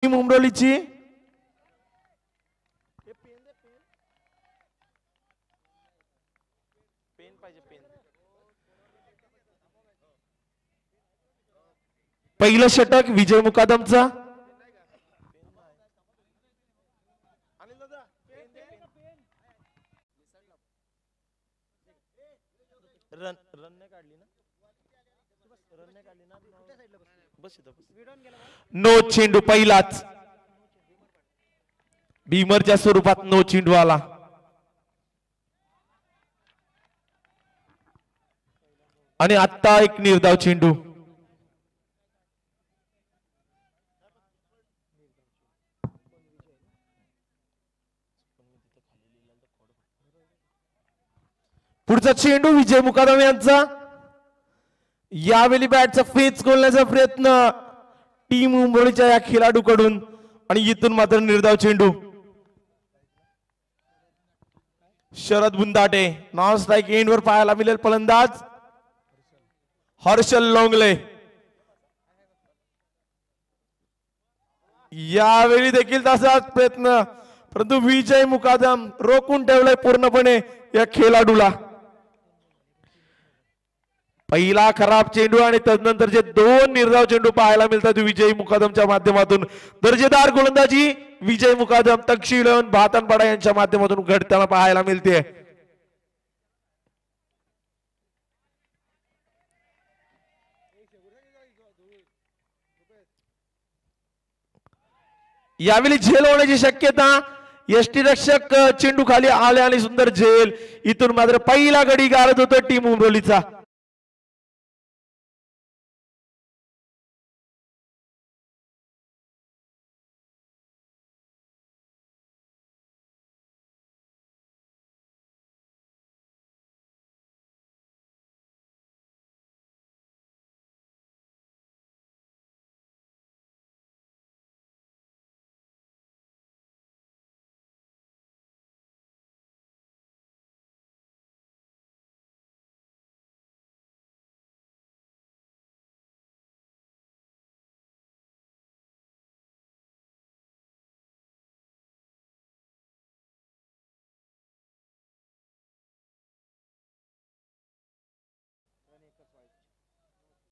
Team उमरोलीची पहिलं षटक विजय मुकादमचा. No चेंडू पहिलाच भीमरच्या स्वरूपात नो चेंडू आला. आणि आता एक निर्धाव चेंडू. पुढचा चेंडू विजय मुकादम यांचा. यावेळी बॅटचा फेच खोलण्याचा प्रयत्न टीम उंबोळीच्या या खेळाडूकडून आणि इथून मात्र निर्धाव चेंडू. शरद बुंदाटे नॉन स्ट्राईक एंड वर पाहायला मिळेल फलंदाज हर्षल लोंगले. यावेळी देखील तसाच प्रयत्न परंतु विजय मुकादम रोखून ठेवलाय पूर्णपणे या खेळाडूला. पहिला खराब चेंडू आणि तदनंतरचे दोन निर्धाव चेंडू पाहायला मिळतात विजय मुकादमच्या माध्यमातून. दर्जेदार गोलंदाजी विजय मुकादम तक्षशिल भातनपाडा यांच्या माध्यमातून घडताना पाहायला मिळते. यावेळी झेल होण्याची शक्यता. यष्टीरक्षक चेंडू खाली आले आणि सुंदर झेल. इथून मात्र पहिला गडी गारत होतो टीम उमरोलीचा.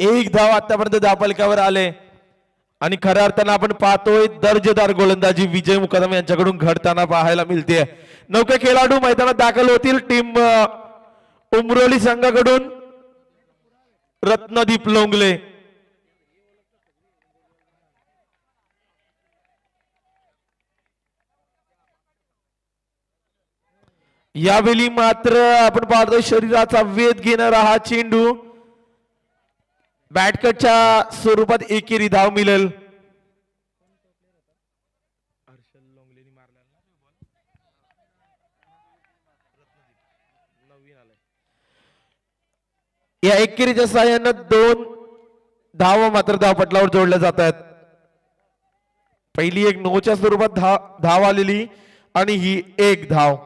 एक धाव आतापर्यंत धावफलकावर आले आणि खऱ्या अर्थानं आपण पाहतोय दर्जेदार गोलंदाजी विजय मुकादम यांच्याकडून घडताना पाहायला मिळते. नौके खेळाडू मैदानात दाखल होतील. टीम उमरोली संघाकडून रत्नदीप लोंगले. यावेळी मात्र आपण पाहतोय शरीराचा वेध घेणारा हा चेंडू बॅटकटच्या स्वरूपात एकेरी धाव मिळेल. या एकेरीच्या साहाय्यानं दोन धावा मात्र धावपटलावर जोडल्या जात आहेत. पहिली एक नोच्या स्वरूपात धाव आलेली आणि ही एक धाव.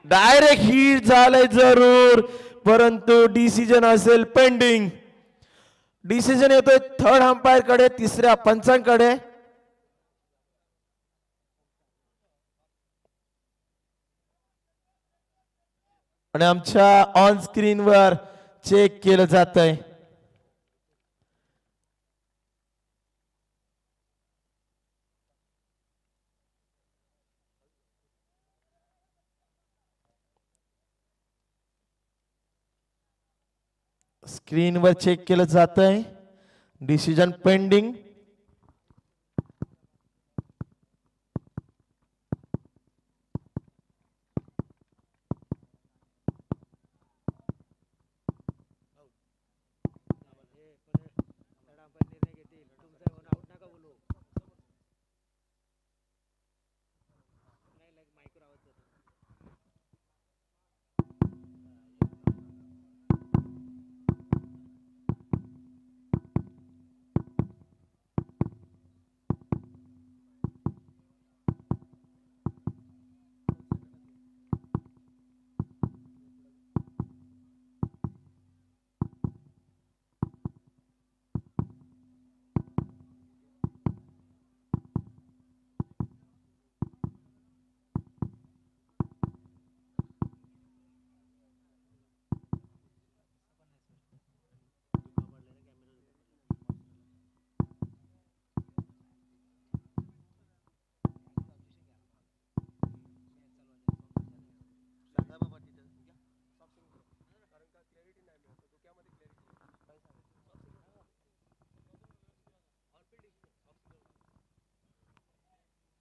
डायरेक्ट हिट झालंय जरूर परंतु डिसिजन असेल पेंडिंग. डिसिजन येतोय थर्ड अंपायर कडे तिसऱ्या पंचांकडे. आणि आमच्या ऑन स्क्रीन वर चेक केलं जात आहे. स्क्रीनवर चेक केलं जात आहे. Decision pending.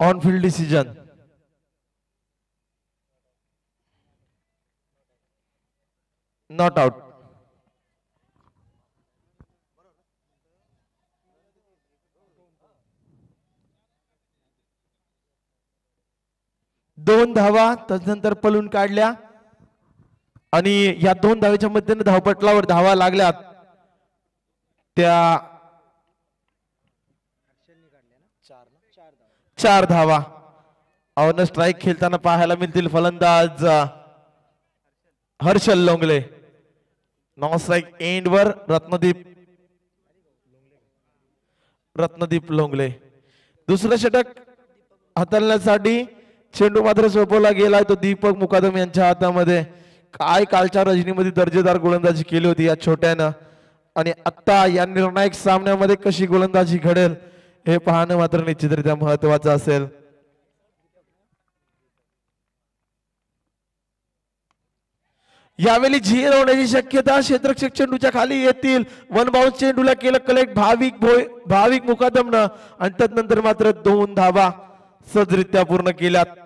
On field decision. Not out. दोन धावा त्यानंतर पळून काढल्या आणि या दोन धावेच्या मध्येने धावपटलावर धावा लागल्यात त्या 4 धावा. ऑन स्ट्राईक खेळताना पाहायला मिळतील फलंदाज हर्षल लोंगले. नॉन स्ट्राईक एंड वर रत्नदीप लोंगले. दुसरं षटक हाताळण्यासाठी चेंडू मात्र सोपवला गेलाय तो दीपक मुकादम यांच्या हातामध्ये. काय कालच्या रजनीमध्ये दर्जेदार गोलंदाजी केली होती या छोट्यानं आणि आता या निर्णायक सामन्यामध्ये कशी गोलंदाजी घडेल हे पाहणं मात्र निश्चितरित्या महत्वाचं असेल. यावेळी झेल होण्याची शक्यता. क्षेत्ररक्षक चेंडूच्या खाली येतील. वन बाउन्स चेंडूला केलं कलेक्ट भाविक मुकादमनं आणि त्यानंतर मात्र 2 धावा सहजरित्या पूर्ण केल्यात.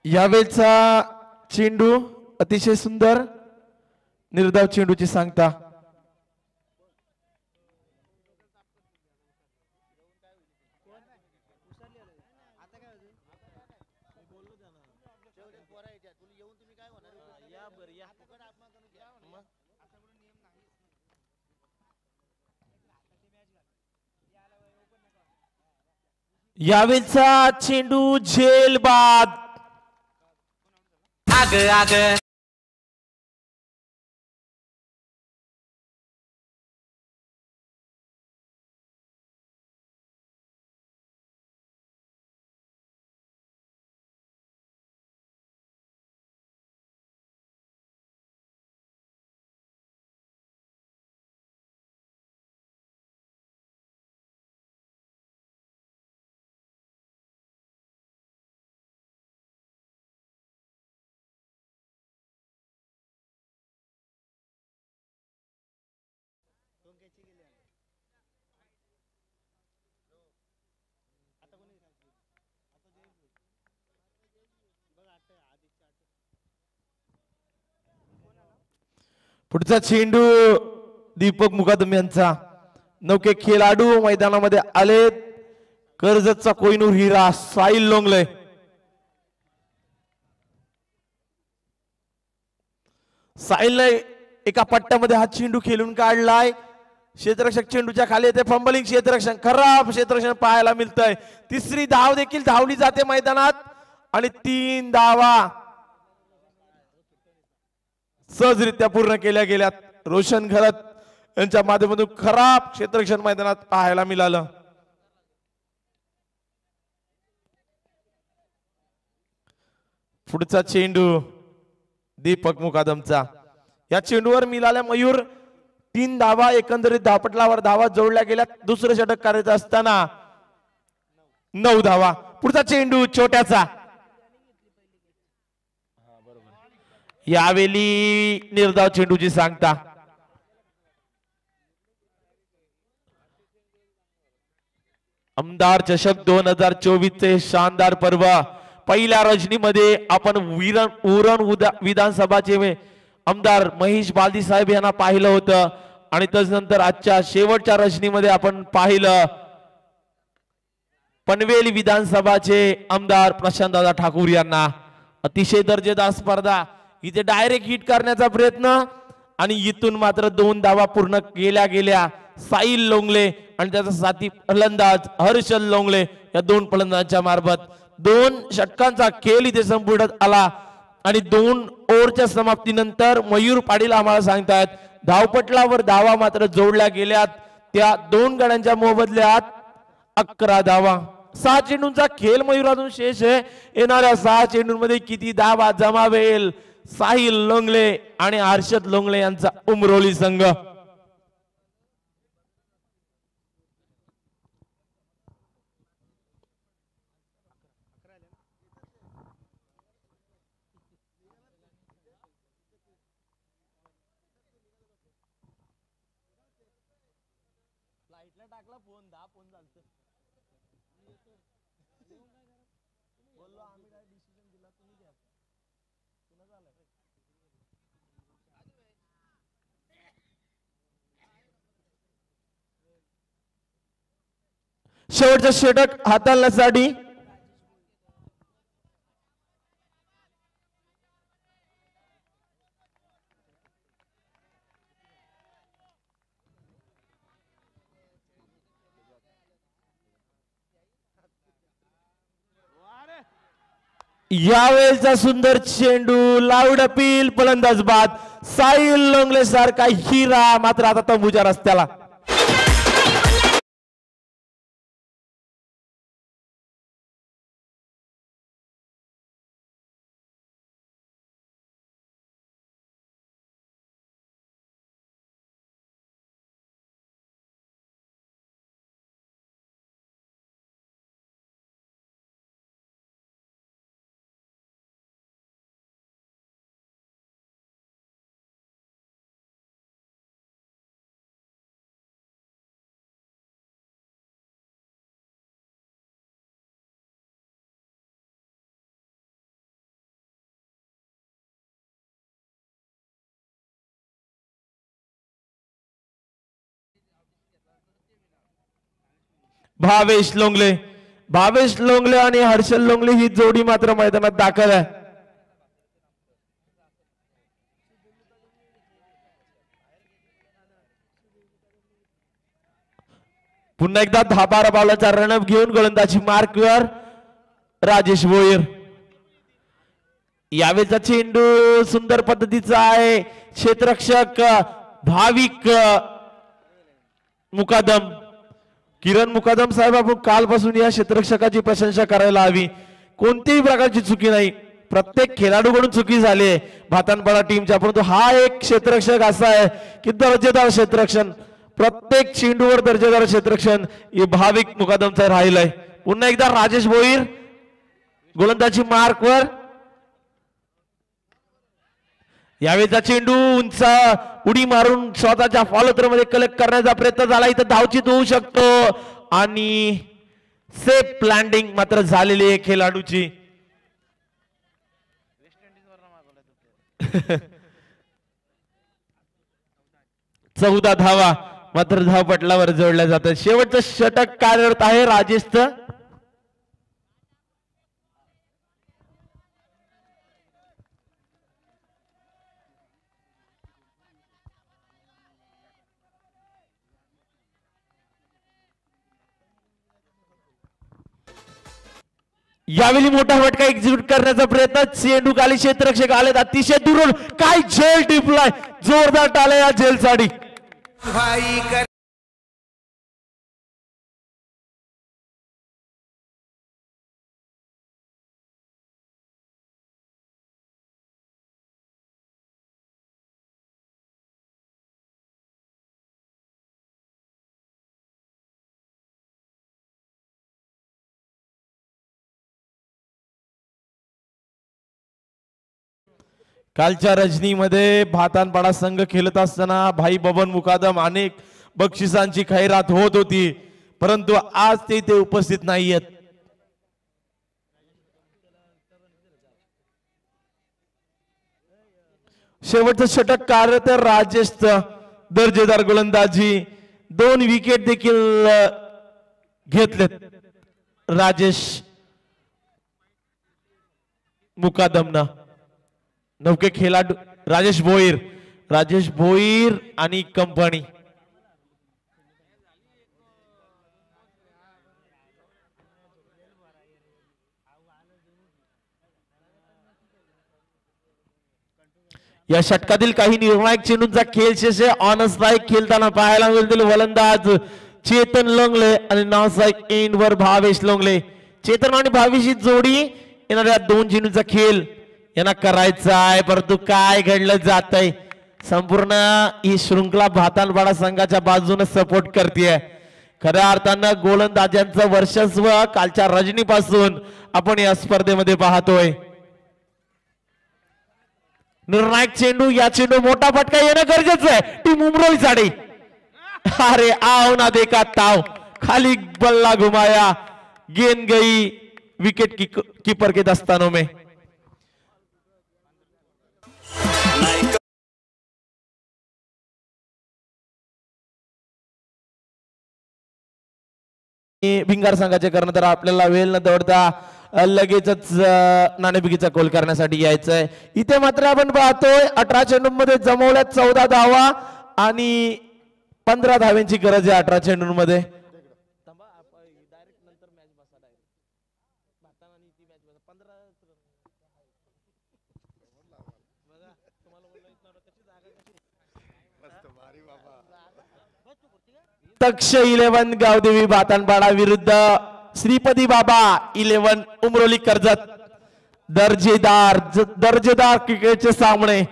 यावेळचा चेंडू अतिशय सुंदर निर्धाव चेंडूची सांगता. यावेळचा चेंडू झेल बाद. आग आग पुढचा चेंडू दीपक मुकादम यांचा. नौके खेळाडू मैदानामध्ये आलेत. कर्जतचा कोहिनूर हिरा साहिल लोंगले. साहिलने एका पट्ट्यामध्ये हा चेंडू खेळून काढलाय. क्षेत्ररक्षक चेंडूच्या खाली येते. फंबलिंग क्षेत्ररक्षण खराब क्षेत्ररक्षण पाहायला मिळतंय. तिसरी धाव देखील धावली जाते मैदानात आणि 3 धावा सहजरित्या पूर्ण केल्या गेल्यात. रोशन घरत यांच्या माध्यमातून खराब क्षेत्ररक्षण मैदानात पाहायला मिळालं. पुढचा चेंडू दीपक मुकादमचा. या चेंडूवर मिळाल्या मयूर 3 धावा. एकंदरीत धावपटलावर धावा जोडल्या गेल्या. दुसरं षटक करायचं असताना 9 धावा. पुढचा चेंडू छोट्याचा. यावेळी निर्धाव चेंडूची सांगता. आमदार चषक 2024 चे शानदार पर्व. पहिल्या रजनीमध्ये आपण उरण विधानसभाचे आमदार महेश बालदी साहेब यांना पाहिलं होतं आणि त्यानंतर आजच्या शेवटच्या रजनीमध्ये आपण पाहिलं पनवेल विधानसभाचे आमदार प्रशांत दादा ठाकूर यांना. अतिशय दर्जेदार स्पर्धा. इथे डायरेक्ट हिट करण्याचा प्रयत्न आणि इथून मात्र 2 धावा पूर्ण केल्या गेल्या. साहिल लोंगले आणि त्याचा साथी फलंदाज हर्षल लोंगले या 2 फलंदाजांच्या मार्फत 2 षटकांचा खेळ इथे संपूर्ण आला आणि 2 ओव्हरच्या समाप्तीनंतर मयूर पाटील आम्हाला सांगतायत धावपटलावर धावा मात्र जोडल्या गेल्यात. त्या 2 गड्यांच्या मोबदल्यात 11 धावा. 6 चेंडूंचा खेळ मयूर अजून शेष आहे. येणाऱ्या 6 चेंडूंमध्ये किती धावा जमावेल साहिल लोंगले आणि हर्षद लोंगले यांचा उमरोली संघ. शेवटचा षटक हाताळण्यासाठी यावेळेचा सुंदर चेंडू लाऊड अपील फलंदाज बाद. साहिल लोंगले सारखा हिरा मात्र आता तंबूच्या रस्त्याला. भावेश लोंगले आणि हर्षल लोंगले ही जोडी मात्र मैदानात दाखल आहे. पुन्हा एकदा 10-12 बॉलाचा रनअप घेऊन गोलंदाजी मार्कवर राजेश भोईर. यावेळेचा चेंडू सुंदर पद्धतीचा आहे. क्षेत्ररक्षक भाविक मुकादम, किरण मुकादम साहेब, आपण कालपासून या क्षेत्ररक्षकाची प्रशंसा करायला हवी. कोणत्याही प्रकारची चुकी नाही, प्रत्येक खेळाडूकडून चुकी झाली आहे भातानपाडा टीमच्या, परंतु हा एक क्षेत्ररक्षक असा आहे की दर्जेदार क्षेत्ररक्षण, प्रत्येक चेंडूवर दर्जेदार क्षेत्ररक्षण हे भाविक मुकादमचं राहिलंय. पुन्हा एकदा राजेश भोईर गोलंदाजी मार्कवर. यावेळेचा चेंडू उंच उडी मारून स्वतःच्या फॉलो थ्रो मध्ये कलेक्ट करण्याचा प्रयत्न झाला. इथं धावचीत होऊ शकतो आणि सेफ लँडिंग मात्र झालेली आहे खेळाडूची. 14 धावा मात्र धावपटलावर जोडल्या जातात. शेवटचं षटक कार्यरत आहे राजेशचं. यावेळी मोठा फटका एक्झिक्यूट करण्याचा प्रयत्न, चेंडू खाली, क्षेत्ररक्षक आले अतिशय दुरून, काय झेल टिपलाय, जोरदार टाळ्या या झेलसाठी. कालच्या रजनीमध्ये भातानपाडा संघ खेळत असताना भाई बबन मुकादम अनेक बक्षिसांची खैरात होत होती, परंतु आज ते इथे उपस्थित नाहीयेत. शेवटचं षटक कार्यरत राजेशचं दर्जेदार गोलंदाजी, 2 विकेट देखील घेतलेत राजेश मुकादमना. नौके खेळाडू राजेश भोईर आणि कंपनी. या षटकातील काही निर्णायक चेंडूंचा खेळ शेष ऑन स्ट्राइक खेळताना पाहायला मिळतील वलंदाज चेतन लोंगले आणि नॉन स्ट्राइक एंड वर भावेश लोंगले. चेतन आणि भावेश ही जोडी येणाऱ्या 2 चेंडूंचा खेळ यांना करायचं आहे, परंतु काय घडलं जातंय संपूर्ण ही शृंखला भातानपाडा संघाच्या बाजूने सपोर्ट करते. खऱ्या अर्थानं गोलंदाजांचं वर्चस्व कालच्या रजनीपासून आपण या स्पर्धेमध्ये पाहतोय. निर्णायक चेंडू, या चेंडू मोठा फटका येणं गरजेचं आहे. टीम उमरोली साडी, अरे आओ ना देखा ताव, खाली बल्ला घुमाया, गेंद गई विकेट कीपर के दस्तानों में. भिंगार संघाचे कर्णधार आपल्याला वेळ न दौडता लगेचच नाणेफेकीचा गोल करण्यासाठी यायचंय. इथे मात्र आपण पाहतोय 18 चेंडूंमध्ये जमवल्यात 14 धावा आणि 15 धाव्यांची गरज आहे 18 चेंडूंमध्ये. तक्ष 11 गावदेवी भातानपाडा विरुद्ध श्रीपती बाबा 11 उमरोली कर्जत. दर्जेदार क्रिकेटचे सामने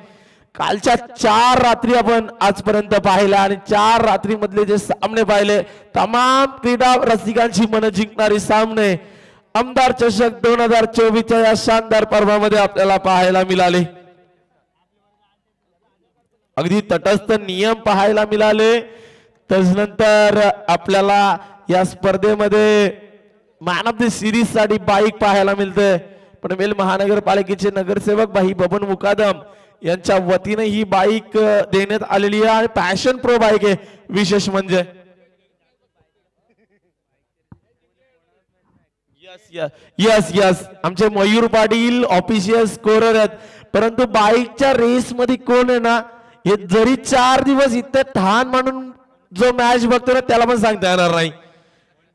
कालच्या 4 रात्री आपण आजपर्यंत पाहिला आणि 4 रात्री मधले जे सामने पाहिले तमाम क्रीडा रसिकांची मन जिंकणारे सामने आमदार चषक 2024च्या या शानदार पर्वामध्ये आपल्याला पाहायला मिळाले. अगदी तटस्थ नियम पाहायला मिळाले. त्यानंतर आपल्याला या स्पर्धेमध्ये मॅन ऑफ द सिरीज साठी बाईक पाहायला मिळते. पनवेल महानगरपालिकेचे नगरसेवक भाई बबन मुकादम यांच्या वतीने ही बाईक देण्यात आलेली आहे आणि पॅशन प्रो बाईक आहे. विशेष म्हणजे यस आमचे मयूर पाटील ऑफिशियल स्कोरर आहेत, परंतु बाईकच्या रेस मध्ये कोण आहे ना हे जरी 4 दिवस इथे ठाण म्हणून जो मॅच बघतो ना त्याला पण सांगता येणार नाही.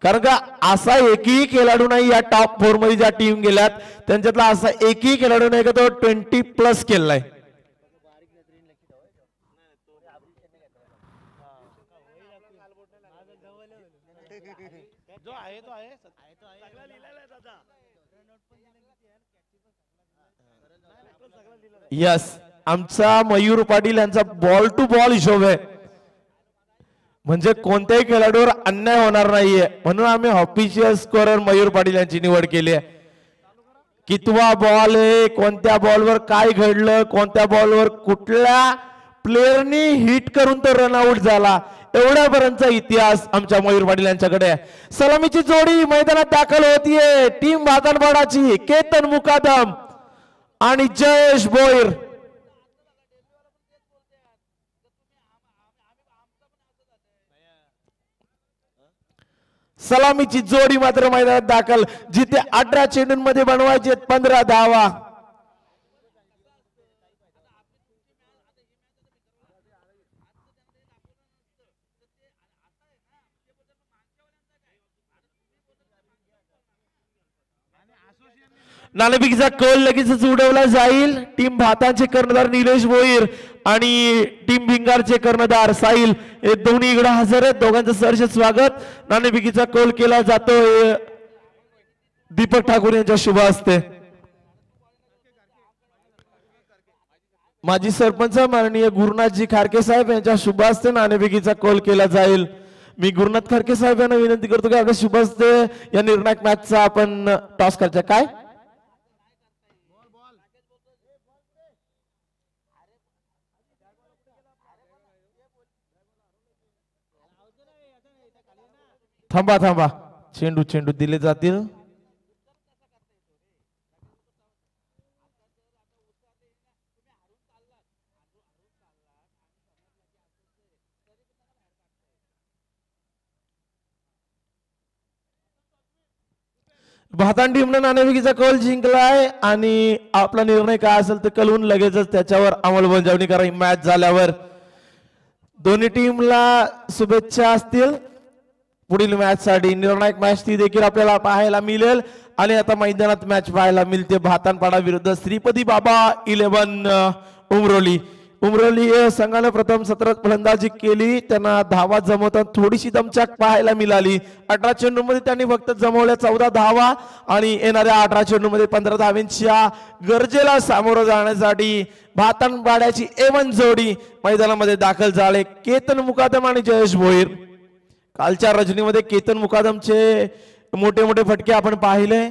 कारण का असा एकही खेळाडू नाही या टॉप 4 मध्ये ज्या टीम गेल्यात त्यांच्यातला असा एकही खेळाडू नाही का तो 20+ केलाय. यस आमचा मयूर पाटील यांचा बॉल टू बॉल हिशोब आहे, म्हणजे कोणत्याही खेळाडूवर अन्याय होणार नाहीये म्हणून आम्ही ऑफिशियल स्कोरर मयूर पाटील यांची निवड केली आहे. कितवा बॉल आहे, कोणत्या बॉलवर काय घडलं, कोणत्या बॉलवर कुठल्या प्लेयरनी हिट करून तो रनआउट झाला एवढ्यापर्यंतचा इतिहास आमच्या मयूर पाटील यांच्याकडे आहे. सलामीची जोडी मैदानात दाखल होतीये टीम भातानपाडाची. केतन मुकादम आणि जयेश भोईर. सलामीची जोडी मात्र मैदानात दाखल, जिथे 18 चेंडूंमध्ये बनवायचे 15 धावा. नाणेफेकीचा कौल लगेचच उडवला जाईल. टीम भातांचे कर्णधार निलेश भोईर आणि टीम भिंगारचे कर्णधार साहिल हे दोन्ही इकडे हजर आहेत. दोघांचं सहर्ष स्वागत. नाणेफेकीचा कौल केला जातोय दीपक ठाकूर यांच्या शुभ हस्ते. माजी सरपंच माननीय गुरुनाथजी खारके साहेब यांच्या शुभ हस्ते नाणेफेकीचा कौल केला जाईल. मी गुरुनाथ खारके साहेब यांना विनंती करतो की आपल्या शुभ हस्ते या निर्णायक मॅचचा आपण टॉस करायचा. काय थांबा चेंडू दिले जातील. भातान टीमने नाणेफेकीचा कौल जिंकलाय आणि आपला निर्णय काय असेल ते कळवून लगेचच त्याच्यावर अंमलबजावणी करा. मॅच झाल्यावर दोन्ही टीमला शुभेच्छा असतील पुढील मॅच साठी. निर्णायक मॅच ती देखील आपल्याला पाहायला मिळेल आणि आता मैदानात मॅच पाहायला मिळते भातानपाडा विरुद्ध श्रीपती बाबा 11 उमरोली. उमरोली संघाने प्रथम सत्रात फलंदाजी केली, त्यांना धावा जमवताना थोडीशी दमछाक पाहायला मिळाली. 18 चेंडूमध्ये त्यांनी फक्त जमवल्या 14 धावा आणि येणाऱ्या 18 चेंडूमध्ये 15 धावांच्या गरजेला सामोरं जाण्यासाठी भातनपाड्याची एवन जोडी मैदानामध्ये दाखल झाले. केतन मुकादम आणि जयेश भोईर. कालच्या रजनीमध्ये केतन मुकादमचे मोठे मोठे फटके आपण पाहिले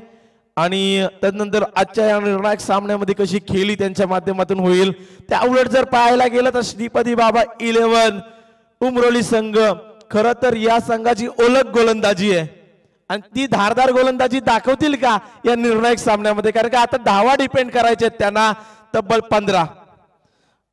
आणि त्यानंतर आजच्या या निर्णायक सामन्यामध्ये कशी खेळी त्यांच्या माध्यमातून होईल. त्या उलट जर पाहायला गेलं तर श्रीपती बाबा 11 उमरोली संघ खरं तर या संघाची ओळख गोलंदाजी आहे आणि ती धारदार गोलंदाजी दाखवतील का या निर्णायक सामन्यामध्ये, कारण का आता धावा डिपेंड करायचे त्यांना. तब्बल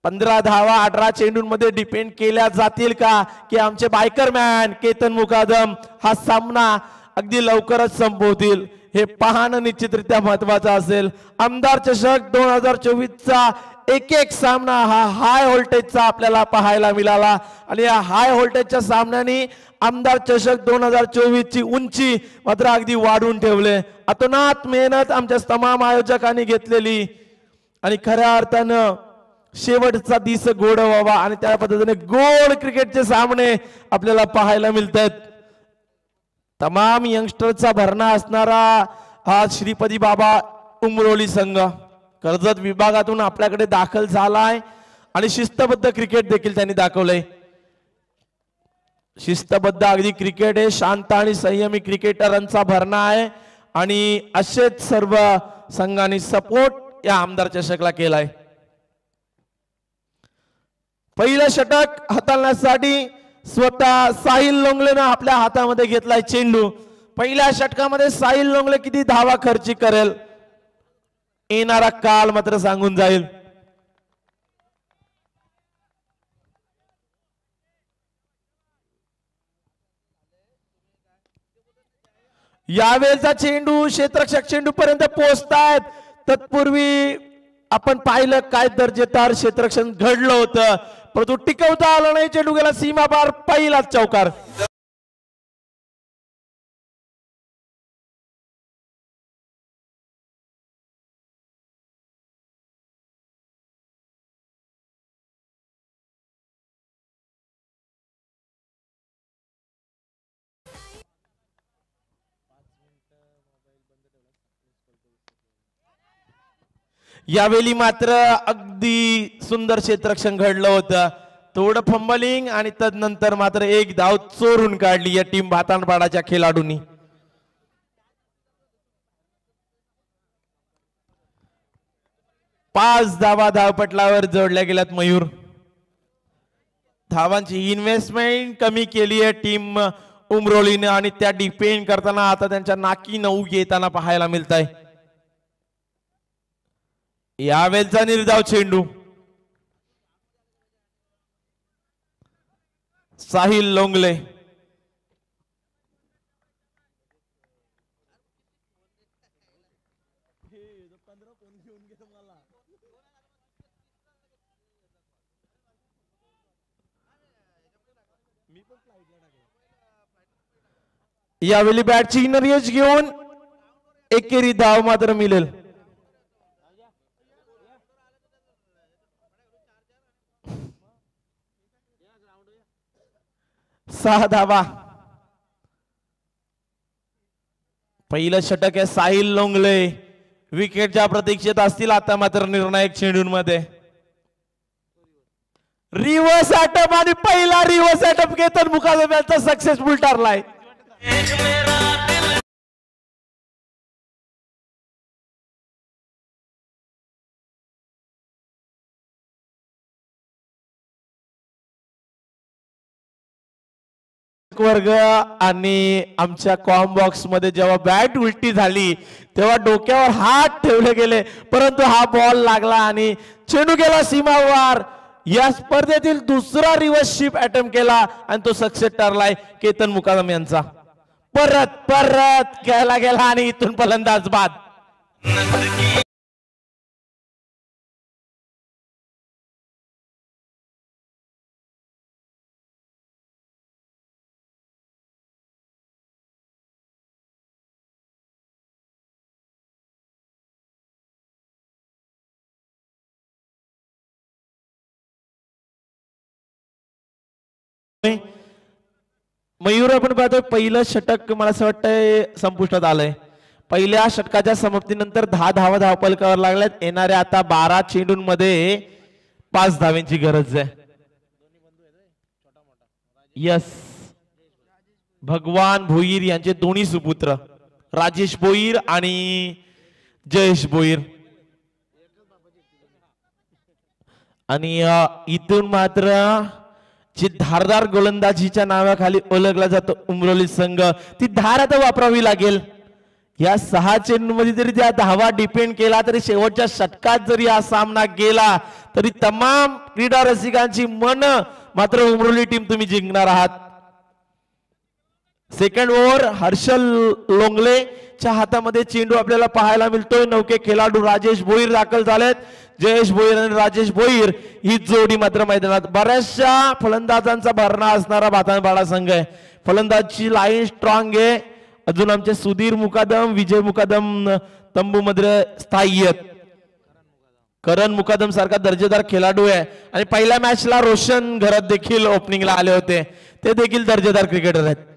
15 धावा 18 चेंडूंमध्ये डिपेंड केल्या जातील का की आमचे बायकर मॅन केतन मुकादम हा सामना अगदी लवकरच संपवतील, हे पाहणं निश्चितरित्या महत्वाचं असेल. आमदार चषक 2024 चा एक सामना हा हाय व्होल्टेजचा आपल्याला पाहायला मिळाला आणि या हाय व्होल्टेजच्या सामन्याने आमदार चषक 2024 ची उंची मात्र अगदी वाढवून ठेवले. अतोनात मेहनत आमच्या तमाम आयोजकांनी घेतलेली आणि खऱ्या अर्थानं शेवटचा दिस गोड व्हावा आणि त्या पद्धतीने गोड क्रिकेटचे सामने आपल्याला पाहायला मिळतात. तमाम यंगस्टरचा भरणा असणारा हा श्रीपती बाबा उमरोली संघ कर्जत विभागातून आपल्याकडे दाखल झालाय आणि शिस्तबद्ध क्रिकेट देखील त्यांनी दाखवलंय. शिस्तबद्ध अगदी क्रिकेट आहे, शांत आणि संयमी क्रिकेटरांचा भरणा आहे आणि असेच सर्व संघांनी सपोर्ट या आमदार चषकला केलाय. पहिलं षटक हाताळण्यासाठी स्वतः साहिल लोंगलेनं आपल्या हातामध्ये घेतलाय चेंडू. पहिल्या षटकामध्ये साहिल लोंगले किती धावा खर्ची करेल येणारा काल मात्र सांगून जाईल. यावेळेचा चेंडू क्षेत्ररक्षक चेंडू पर्यंत पोहोचतायत. तत्पूर्वी आपण पाहिलं काय दर्जेदार क्षेत्ररक्षण घडलं होतं, परंतु टिकवता आलं नाही. चेंडू गेला सीमा पार, पहिलाच चौकार. यावेळी मात्र अगदी सुंदर क्षेत्ररक्षण घडलं होतं. थोडं फंबलिंग आणि तदनंतर मात्र एक धाव चोरून काढली या टीम भातानपाडाच्या खेळाडूंनी. 5 धावा धावपटलावर जोडल्या गेल्यात. मयूर धावांची इन्व्हेस्टमेंट कमी केली आहे टीम उमरोलीने आणि त्या डिपेंड करताना आता त्यांच्या नाकी नऊ येताना पाहायला मिळत आहे. यावेळचा निर्धाव चेंडू साहिल लोंगले. यावेळी बॅटची इनर एज घेऊन एकेरी धाव मात्र मिळेल. 6 धावा. पहिलं षटक आहे साहिल लोंगले विकेटच्या प्रतीक्षेत असतील. आता मात्र निर्णायक चेंडूंमध्ये रिव्हर्स अटॅप आणि पहिला रिव्हर्स अटॅप केतन मुकादम यांचा सक्सेसफुल ठरलाय. वर्ग आणि आमच्या कॉम बॉक्स मध्ये जेव्हा बॅट उलटी झाली तेव्हा डोक्यावर हात ठेवले गेले, परंतु हा बॉल लागला आणि चेंडू गेला सीमावार. या स्पर्धेतील दुसरा रिव्हर्स शिप अटेम्प्ट केला आणि तो सक्सेस ठरलाय केतन मुकादम यांचा. परत केला गेला आणि इथून फलंदाज बाद. मयूर आपण पाहतोय पहिलं षटक मला असं वाटतंय संपुष्टात आलंय. पहिल्या षटकाच्या समाप्तीनंतर 10 धावा धावपलकावर लागल्यात. येणाऱ्या आता 12 चेंडूंमध्ये 5 धावांची गरज आहे. यस, भगवान भोईर यांचे दोन्ही सुपुत्र राजेश भोईर आणि जयेश भोईर. आणि इथून मात्र जी धारदार गोलंदाजीच्या नावाखाली ओळखला जातो उमरोली संघ, ती धार आता वापरावी लागेल. या 6 चेंडूंमध्ये जरी त्या धावा डिपेंड केला तरी शेवटच्या षटकात जरी हा सामना गेला तरी तमाम क्रीडा रसिकांची मन मात्र उमरोली टीम तुम्ही जिंकणार आहात. सेकंड ओव्हर हर्षल लोंगलेच्या हातामध्ये चेंडू आपल्याला पाहायला मिळतोय. नौके खेळाडू राजेश भोईर दाखल झालेत. जयेश भोईर आणि राजेश भोईर ही जोडी मात्र मैदानात. बऱ्याचशा फलंदाजांचा भरणा असणारा भातानपाडा संघ आहे. फलंदाजची लाईन स्ट्रॉंग आहे. अजून आमचे सुधीर मुकादम, विजय मुकादम तंबू मध्ये स्थायी आहेत. करण मुकादम सारखा दर्जेदार खेळाडू आहे आणि पहिल्या मॅचला रोशन घरात देखील ओपनिंगला आले होते. ते देखील दर्जेदार क्रिकेटर आहेत.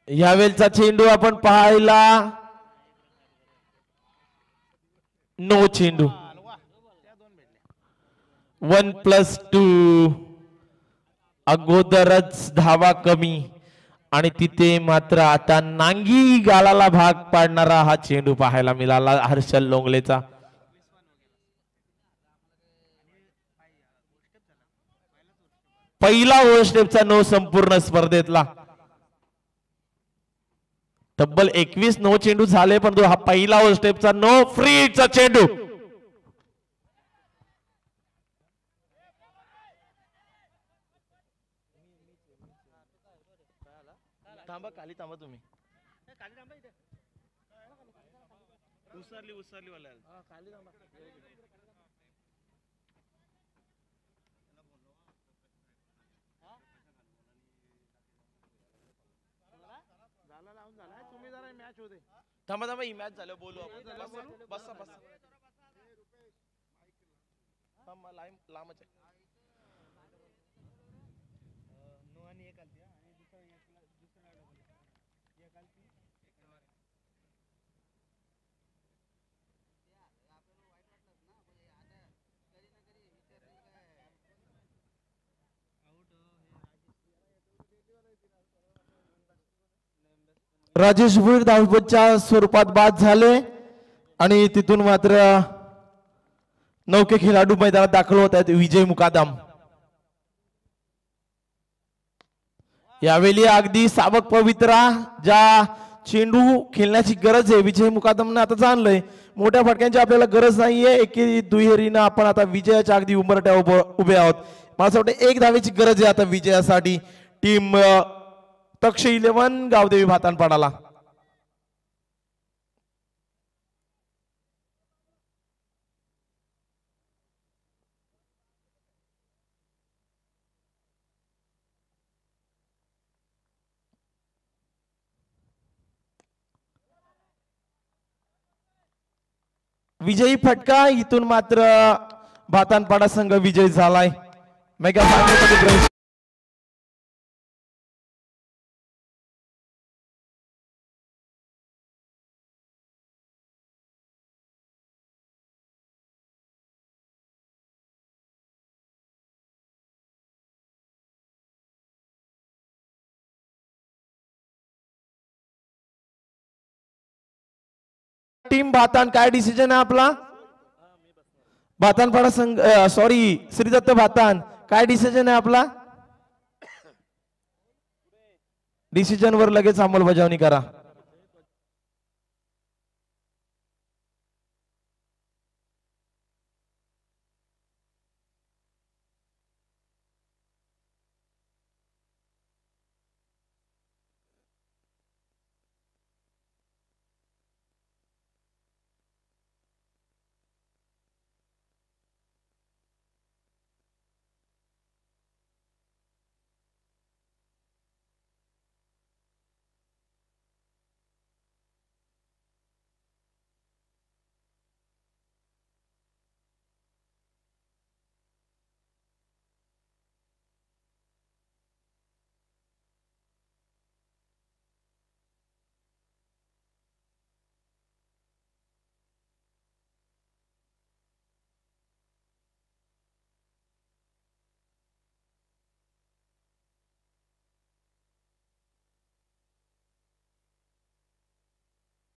यावेळचा चेंडू आपण पाहायला नो चेंडू 1+2 अगोदरच धावा कमी आणि तिथे मात्र आता नांगी गालाला भाग पाडणारा हा चेंडू पाहायला मिळाला हर्षल लोंगलेचा. पहिला ओव्हर स्टेपचा नो संपूर्ण स्पर्धेतला. तब्बल 21 नो चेंडू झाले परंतु हा पहिला ओव्हर स्टेपचा नो फ्रीचा चेंडू. थांबा, खाली थांबा तुम्ही. उसरली वाला खाली थांबा. थांबा थांबा, ही मॅच झालं बोलू आपण. बसा बसा, लांबच आहे. राजेश भोईर धावपच्या स्वरूपात बाद झाले आणि तिथून मात्र नौके खेळाडू मैदानात दाखल होत आहेत. विजय मुकादम यावेळी अगदी सावक पवित्रा ज्या चेंडू खेळण्याची गरज आहे विजय मुकादमने आता जाणलंय. मोठ्या फटक्यांची आपल्याला गरज नाहीये. एके दुहेरीनं आपण आता विजयाच्या अगदी उंबरठ्या उभे आहोत. मला असं वाटतं 1 धावेची गरज आहे आता विजयासाठी. टीम तक्ष 11 गावदेवी भातानपाडाला. विजयी फटका. इथून मात्र भातानपाडा संघ विजय झालाय. मेगा फायनलमध्ये प्रवेश. टीम भातान काय डिसिजन आहे आपला? भातानपाडा संघ सॉरी श्रीदत्त भातान काय डिसिजन आहे आपला? डिसिजन वर लगेच अंमलबजावणी करा.